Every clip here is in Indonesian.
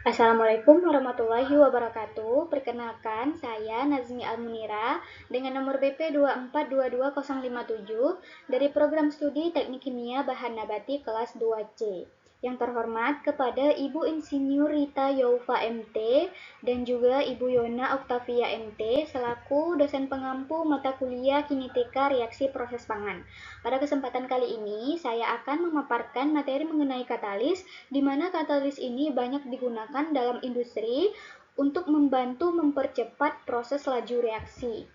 Assalamualaikum warahmatullahi wabarakatuh. Perkenalkan, saya Nazmi Almunira dengan nomor BP 2422057 dari program studi Teknik Kimia Bahan Nabati kelas 2C. Yang terhormat kepada Ibu Insinyur Rita Youfa MT dan juga Ibu Yona Oktavia MT selaku dosen pengampu mata kuliah Kineteka Reaksi Proses Pangan. Pada kesempatan kali ini, saya akan memaparkan materi mengenai katalis, di mana katalis ini banyak digunakan dalam industri untuk membantu mempercepat proses laju reaksi.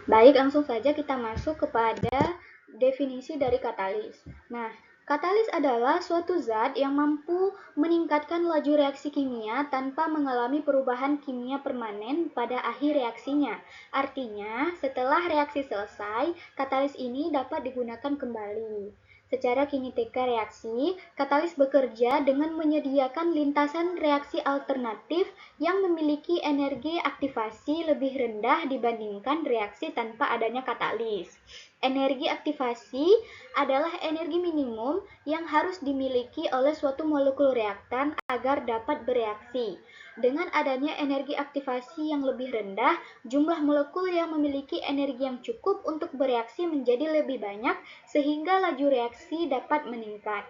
Baik, langsung saja kita masuk kepada definisi dari katalis. Nah, katalis adalah suatu zat yang mampu meningkatkan laju reaksi kimia tanpa mengalami perubahan kimia permanen pada akhir reaksinya. Artinya, setelah reaksi selesai, katalis ini dapat digunakan kembali. Secara kineteka reaksi, katalis bekerja dengan menyediakan lintasan reaksi alternatif yang memiliki energi aktivasi lebih rendah dibandingkan reaksi tanpa adanya katalis. Energi aktivasi adalah energi minimum yang harus dimiliki oleh suatu molekul reaktan agar dapat bereaksi. Dengan adanya energi aktivasi yang lebih rendah, jumlah molekul yang memiliki energi yang cukup untuk bereaksi menjadi lebih banyak sehingga laju reaksi dapat meningkat.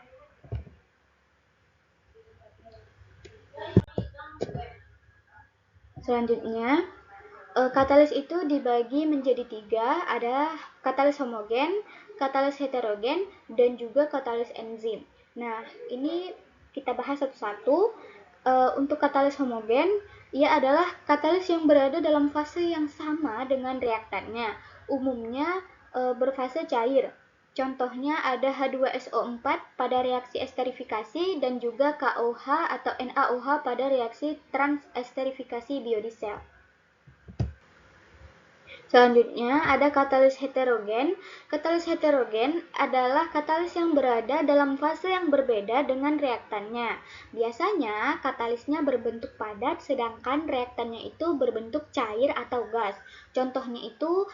Selanjutnya, katalis itu dibagi menjadi tiga, ada katalis homogen, katalis heterogen, dan juga katalis enzim. Nah, ini kita bahas satu-satu. Untuk katalis homogen, ia adalah katalis yang berada dalam fase yang sama dengan reaktannya, umumnya berfase cair. Contohnya ada H2SO4 pada reaksi esterifikasi dan juga KOH atau NaOH pada reaksi transesterifikasi biodiesel. Selanjutnya ada katalis heterogen. Katalis heterogen adalah katalis yang berada dalam fase yang berbeda dengan reaktannya. Biasanya katalisnya berbentuk padat sedangkan reaktannya itu berbentuk cair atau gas. Contohnya itu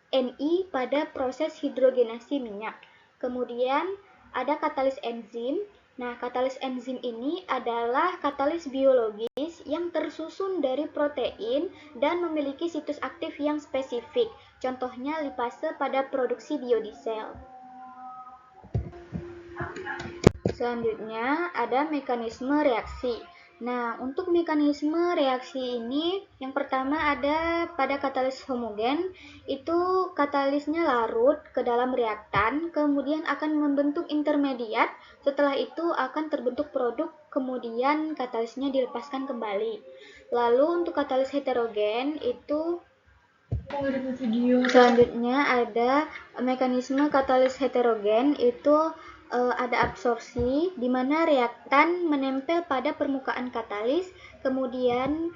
Ni pada proses hidrogenasi minyak. Kemudian ada katalis enzim. Nah, katalis enzim ini adalah katalis biologis yang tersusun dari protein dan memiliki situs aktif yang spesifik. Contohnya lipase pada produksi biodiesel. Selanjutnya ada mekanisme reaksi. Nah, untuk mekanisme reaksi ini yang pertama ada pada katalis homogen, itu katalisnya larut ke dalam reaktan, kemudian akan membentuk intermediat, setelah itu akan terbentuk produk, kemudian katalisnya dilepaskan kembali. Lalu untuk katalis heterogen itu selanjutnya ada mekanisme katalis heterogen, itu ada absorpsi di mana reaktan menempel pada permukaan katalis, kemudian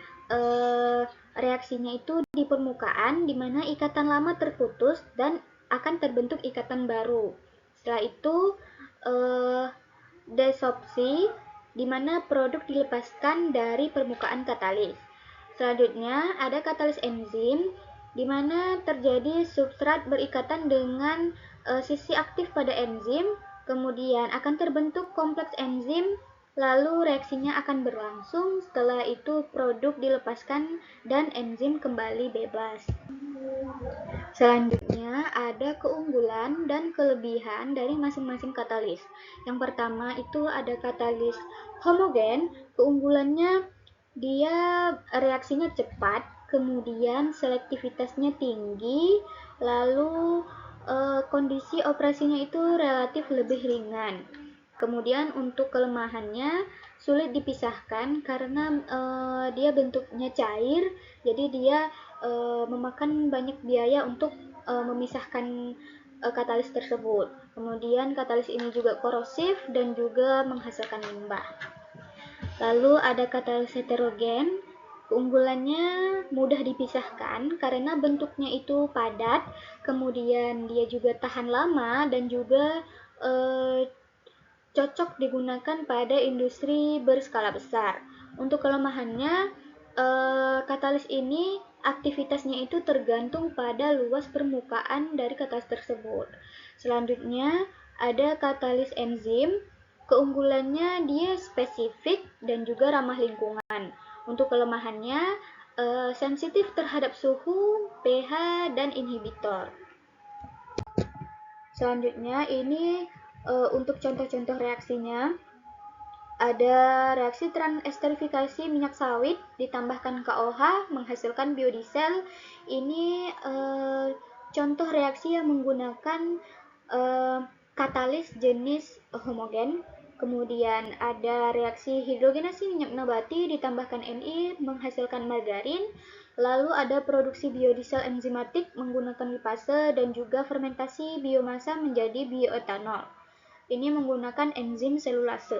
reaksinya itu di permukaan di mana ikatan lama terputus dan akan terbentuk ikatan baru. Setelah itu desorpsi di mana produk dilepaskan dari permukaan katalis. Selanjutnya ada katalis enzim di mana terjadi substrat berikatan dengan sisi aktif pada enzim, kemudian akan terbentuk kompleks enzim, lalu reaksinya akan berlangsung, setelah itu produk dilepaskan dan enzim kembali bebas. Selanjutnya ada keunggulan dan kelebihan dari masing-masing katalis. Yang pertama itu ada katalis homogen. Keunggulannya dia reaksinya cepat, kemudian selektivitasnya tinggi, lalu kondisi operasinya itu relatif lebih ringan. Kemudian untuk kelemahannya sulit dipisahkan karena dia bentuknya cair, jadi dia memakan banyak biaya untuk memisahkan katalis tersebut. Kemudian katalis ini juga korosif dan juga menghasilkan limbah. Lalu ada katalis heterogen. Keunggulannya mudah dipisahkan karena bentuknya itu padat, kemudian dia juga tahan lama dan juga cocok digunakan pada industri berskala besar. Untuk kelemahannya, katalis ini aktivitasnya itu tergantung pada luas permukaan dari katalis tersebut. Selanjutnya ada katalis enzim. keunggulannya dia spesifik dan juga ramah lingkungan. Untuk kelemahannya, sensitif terhadap suhu, pH, dan inhibitor. Selanjutnya ini untuk contoh-contoh reaksinya. Ada reaksi transesterifikasi minyak sawit ditambahkan KOH menghasilkan biodiesel. Ini contoh reaksi yang menggunakan katalis jenis homogen. Kemudian ada reaksi hidrogenasi minyak nabati ditambahkan Ni menghasilkan margarin. Lalu ada produksi biodiesel enzimatik menggunakan lipase dan juga fermentasi biomasa menjadi bioetanol. Ini menggunakan enzim selulase.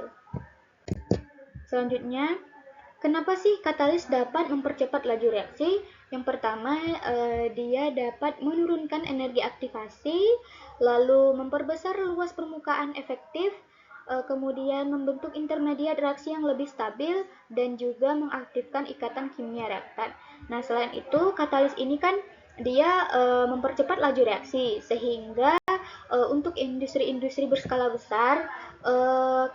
Selanjutnya, kenapa sih katalis dapat mempercepat laju reaksi? Yang pertama, dia dapat menurunkan energi aktivasi, lalu memperbesar luas permukaan efektif, kemudian membentuk intermediat reaksi yang lebih stabil, dan juga mengaktifkan ikatan kimia reaktan. Nah, selain itu, katalis ini kan dia mempercepat laju reaksi, sehingga untuk industri-industri berskala besar,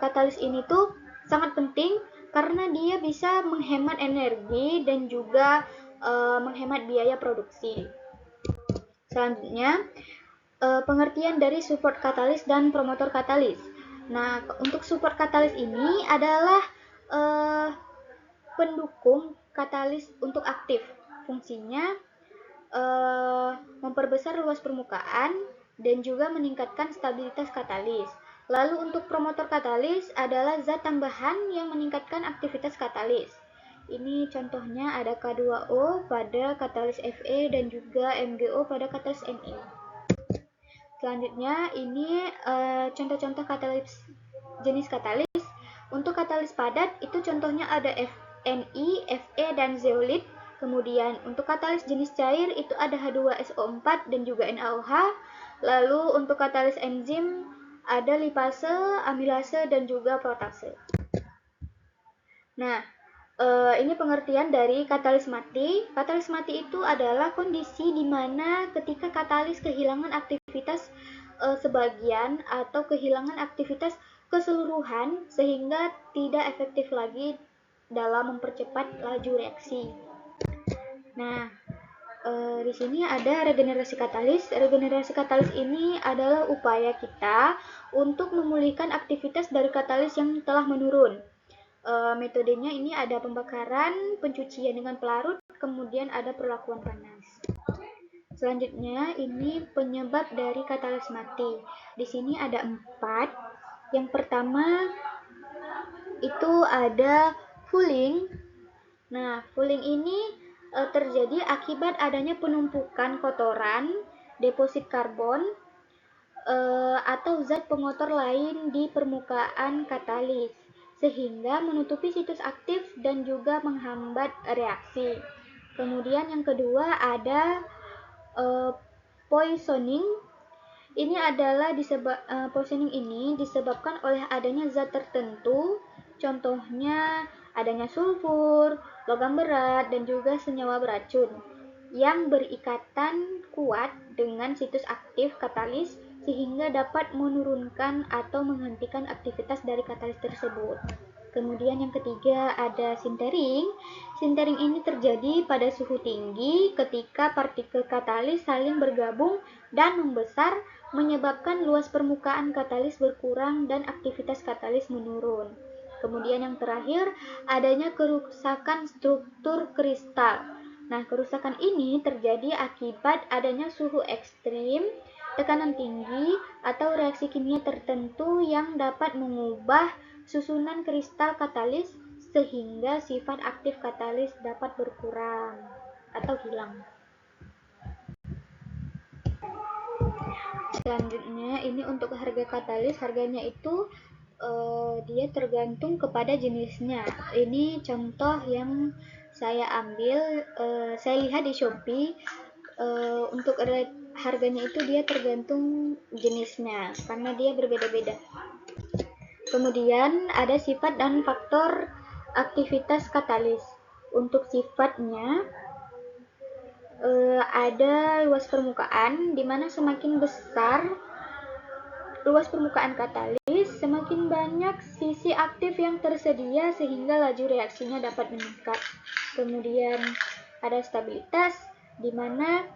katalis ini tuh sangat penting karena dia bisa menghemat energi dan juga menghemat biaya produksi. Selanjutnya, pengertian dari support katalis dan promotor katalis. Nah, untuk support katalis ini adalah pendukung katalis untuk aktif. Fungsinya memperbesar luas permukaan dan juga meningkatkan stabilitas katalis. Lalu untuk promotor katalis adalah zat tambahan yang meningkatkan aktivitas katalis. Ini contohnya ada K2O pada katalis Fe dan juga MgO pada katalis Ne. Selanjutnya ini contoh-contoh katalis jenis katalis. Untuk katalis padat itu contohnya ada Ni, Fe, dan zeolit. Kemudian untuk katalis jenis cair itu ada H2SO4 dan juga NaOH. Lalu untuk katalis enzim ada lipase, amilase, dan juga protase. Nah, ini pengertian dari katalis mati. Katalis mati itu adalah kondisi di mana ketika katalis kehilangan aktivitas sebagian atau kehilangan aktivitas keseluruhan sehingga tidak efektif lagi dalam mempercepat laju reaksi. Nah, di sini ada regenerasi katalis. Regenerasi katalis ini adalah upaya kita untuk memulihkan aktivitas dari katalis yang telah menurun. Metodenya ini ada pembakaran, pencucian dengan pelarut, kemudian ada perlakuan panas. Selanjutnya ini penyebab dari katalis mati. Di sini ada 4. Yang pertama itu ada fouling. Nah, fouling ini terjadi akibat adanya penumpukan kotoran, deposit karbon, atau zat pengotor lain di permukaan katalis, sehingga menutupi situs aktif dan juga menghambat reaksi. Kemudian yang kedua ada poisoning. Ini adalah poisoning ini disebabkan oleh adanya zat tertentu, contohnya adanya sulfur, logam berat, dan juga senyawa beracun yang berikatan kuat dengan situs aktif katalis sehingga dapat menurunkan atau menghentikan aktivitas dari katalis tersebut. Kemudian yang ketiga ada sintering. Sintering ini terjadi pada suhu tinggi ketika partikel katalis saling bergabung dan membesar, menyebabkan luas permukaan katalis berkurang dan aktivitas katalis menurun. Kemudian yang terakhir, adanya kerusakan struktur kristal. Nah, kerusakan ini terjadi akibat adanya suhu ekstrim, tekanan tinggi, atau reaksi kimia tertentu yang dapat mengubah susunan kristal katalis sehingga sifat aktif katalis dapat berkurang atau hilang. Selanjutnya, ini untuk harga katalis, harganya itu dia tergantung kepada jenisnya. Ini contoh yang saya ambil, saya lihat di Shopee. Untuk harganya itu dia tergantung jenisnya karena dia berbeda-beda. Kemudian ada sifat dan faktor aktivitas katalis. Untuk sifatnya ada luas permukaan, di mana semakin besar luas permukaan katalis, semakin banyak sisi aktif yang tersedia sehingga laju reaksinya dapat meningkat. Kemudian ada stabilitas, di mana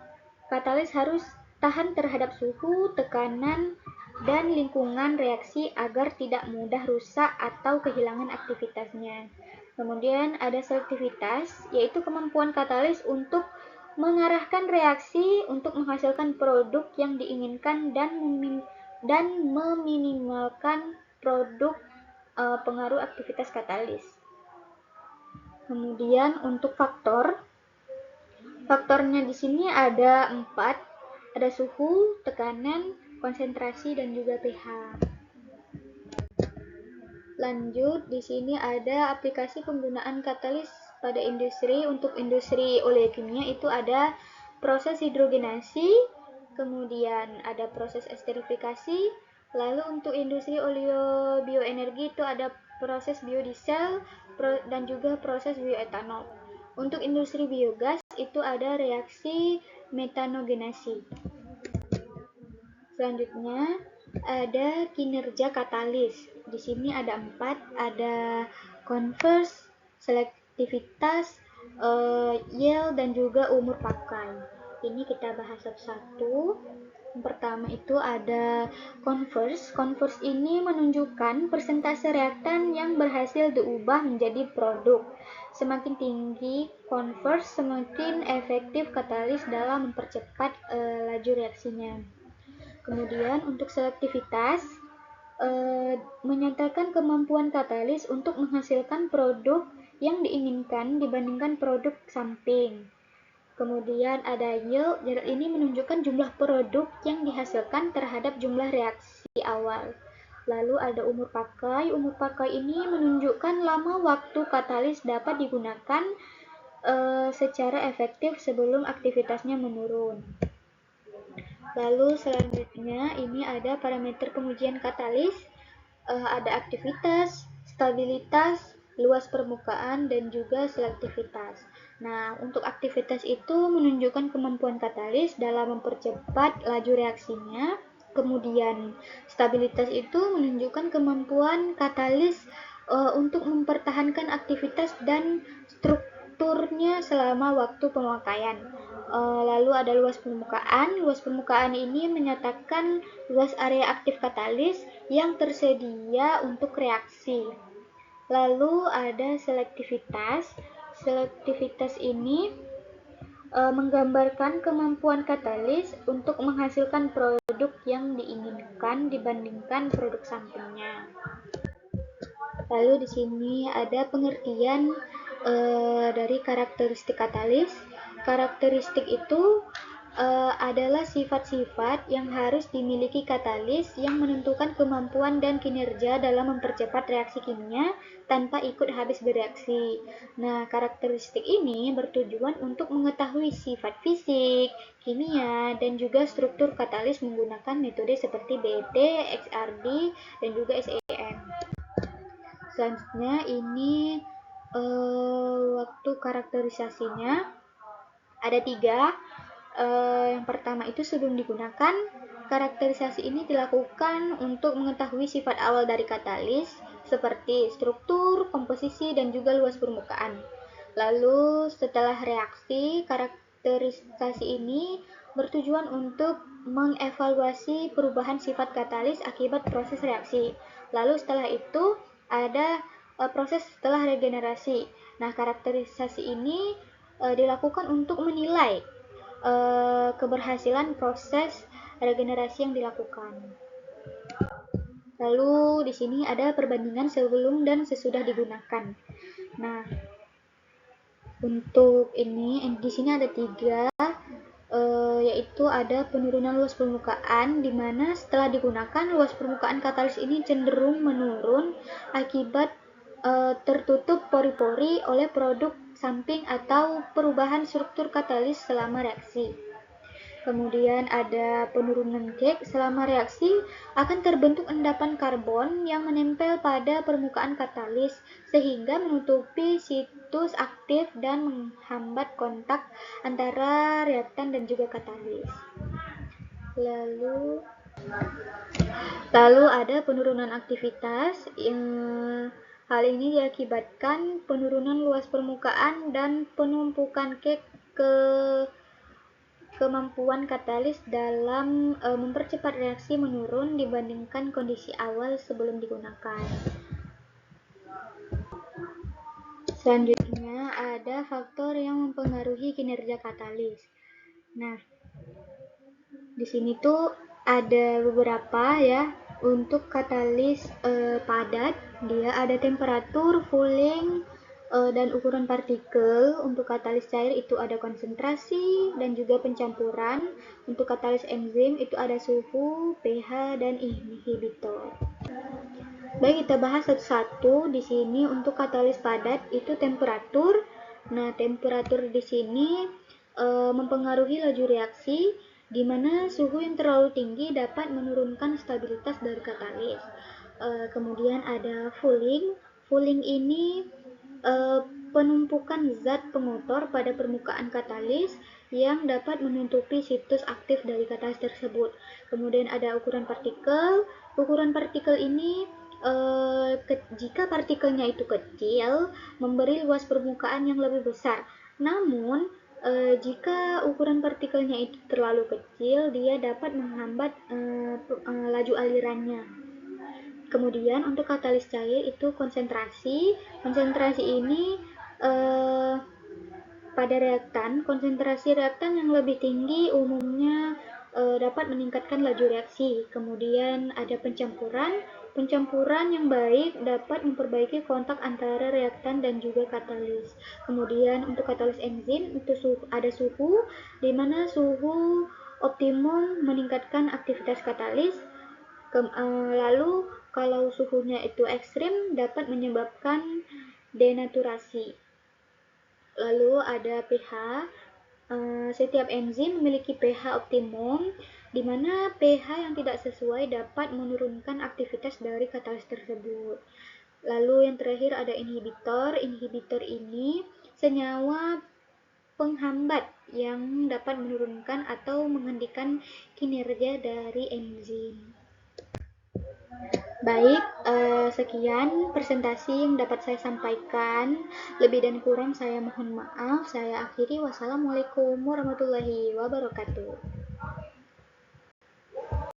katalis harus tahan terhadap suhu, tekanan, dan lingkungan reaksi agar tidak mudah rusak atau kehilangan aktivitasnya. Kemudian ada selektivitas, yaitu kemampuan katalis untuk mengarahkan reaksi untuk menghasilkan produk yang diinginkan dan meminimalkan produk pengaruh aktivitas katalis. Kemudian untuk faktornya di sini ada 4, ada suhu, tekanan, konsentrasi, dan juga pH. Lanjut, di sini ada aplikasi penggunaan katalis pada industri. Untuk industri oleokimia itu ada proses hidrogenasi, kemudian ada proses esterifikasi, lalu untuk industri bioenergi itu ada proses biodiesel dan juga proses bioetanol. Untuk industri biogas itu ada reaksi metanogenasi. Selanjutnya ada kinerja katalis. Di sini ada 4, ada converse, selektivitas, yield, dan juga umur pakai. Ini kita bahas satu-satu. Yang pertama itu ada converse. Converse ini menunjukkan persentase reaktan yang berhasil diubah menjadi produk. Semakin tinggi converse, semakin efektif katalis dalam mempercepat laju reaksinya. Kemudian untuk selektivitas menyatakan kemampuan katalis untuk menghasilkan produk yang diinginkan dibandingkan produk samping. Kemudian ada yield, ini menunjukkan jumlah produk yang dihasilkan terhadap jumlah reaksi awal. Lalu ada umur pakai ini menunjukkan lama waktu katalis dapat digunakan secara efektif sebelum aktivitasnya menurun. Lalu selanjutnya ini ada parameter pengujian katalis, ada aktivitas, stabilitas, luas permukaan, dan juga selektivitas. Nah, untuk aktivitas itu menunjukkan kemampuan katalis dalam mempercepat laju reaksinya. Kemudian stabilitas itu menunjukkan kemampuan katalis untuk mempertahankan aktivitas dan strukturnya selama waktu pemakaian. Lalu ada luas permukaan. Luas permukaan ini menyatakan luas area aktif katalis yang tersedia untuk reaksi. Lalu ada selektivitas. Selektivitas ini menggambarkan kemampuan katalis untuk menghasilkan produk yang diinginkan dibandingkan produk sampingnya. Lalu di sini ada pengertian dari karakteristik katalis. Karakteristik itu adalah sifat-sifat yang harus dimiliki katalis yang menentukan kemampuan dan kinerja dalam mempercepat reaksi kimia tanpa ikut habis bereaksi. Nah, karakteristik ini bertujuan untuk mengetahui sifat fisik, kimia, dan juga struktur katalis menggunakan metode seperti BET, XRD, dan juga SEM. Selanjutnya ini waktu karakterisasinya ada 3. Yang pertama itu sebelum digunakan. Karakterisasi ini dilakukan untuk mengetahui sifat awal dari katalis seperti struktur, komposisi, dan juga luas permukaan. Lalu setelah reaksi, karakterisasi ini bertujuan untuk mengevaluasi perubahan sifat katalis akibat proses reaksi. Lalu setelah itu ada proses setelah regenerasi. Nah, karakterisasi ini dilakukan untuk menilai keberhasilan proses regenerasi yang dilakukan. Lalu di sini ada perbandingan sebelum dan sesudah digunakan. Nah, untuk ini di sini ada 3, yaitu ada penurunan luas permukaan, di mana setelah digunakan luas permukaan katalis ini cenderung menurun akibat tertutup pori-pori oleh produk samping atau perubahan struktur katalis selama reaksi. Kemudian ada penurunan cake. Selama reaksi akan terbentuk endapan karbon yang menempel pada permukaan katalis sehingga menutupi situs aktif dan menghambat kontak antara reaktan dan juga katalis. Lalu Lalu ada penurunan aktivitas, hal ini diakibatkan penurunan luas permukaan dan penumpukan ke kemampuan katalis dalam mempercepat reaksi menurun dibandingkan kondisi awal sebelum digunakan. Selanjutnya ada faktor yang mempengaruhi kinerja katalis. Nah, di sini tuh ada beberapa ya. Untuk katalis padat, dia ada temperatur, cooling, dan ukuran partikel. Untuk katalis cair itu ada konsentrasi dan juga pencampuran. Untuk katalis enzim itu ada suhu, pH, dan inhibitor. Baik, kita bahas satu-satu. Di sini untuk katalis padat itu temperatur. Nah, temperatur di sini mempengaruhi laju reaksi, di mana suhu yang terlalu tinggi dapat menurunkan stabilitas dari katalis. Kemudian ada fouling. Fouling ini penumpukan zat pengotor pada permukaan katalis yang dapat menutupi situs aktif dari katalis tersebut. Kemudian ada ukuran partikel. Ukuran partikel ini jika partikelnya itu kecil, memberi luas permukaan yang lebih besar. Namun, jika ukuran partikelnya itu terlalu kecil, dia dapat menghambat laju alirannya. Kemudian untuk katalis cair itu konsentrasi. Konsentrasi ini pada reaktan, konsentrasi reaktan yang lebih tinggi umumnya dapat meningkatkan laju reaksi. Kemudian ada pencampuran. Pencampuran yang baik dapat memperbaiki kontak antara reaktan dan juga katalis. Kemudian untuk katalis enzim itu ada suhu, di mana suhu optimum meningkatkan aktivitas katalis. Lalu kalau suhunya itu ekstrim dapat menyebabkan denaturasi. Lalu ada pH. Setiap enzim memiliki pH optimum, di mana pH yang tidak sesuai dapat menurunkan aktivitas dari katalis tersebut. Lalu yang terakhir ada inhibitor. Inhibitor ini senyawa penghambat yang dapat menurunkan atau menghentikan kinerja dari enzim. Baik, sekian presentasi yang dapat saya sampaikan. Lebih dan kurang saya mohon maaf. Saya akhiri. Wassalamualaikum warahmatullahi wabarakatuh.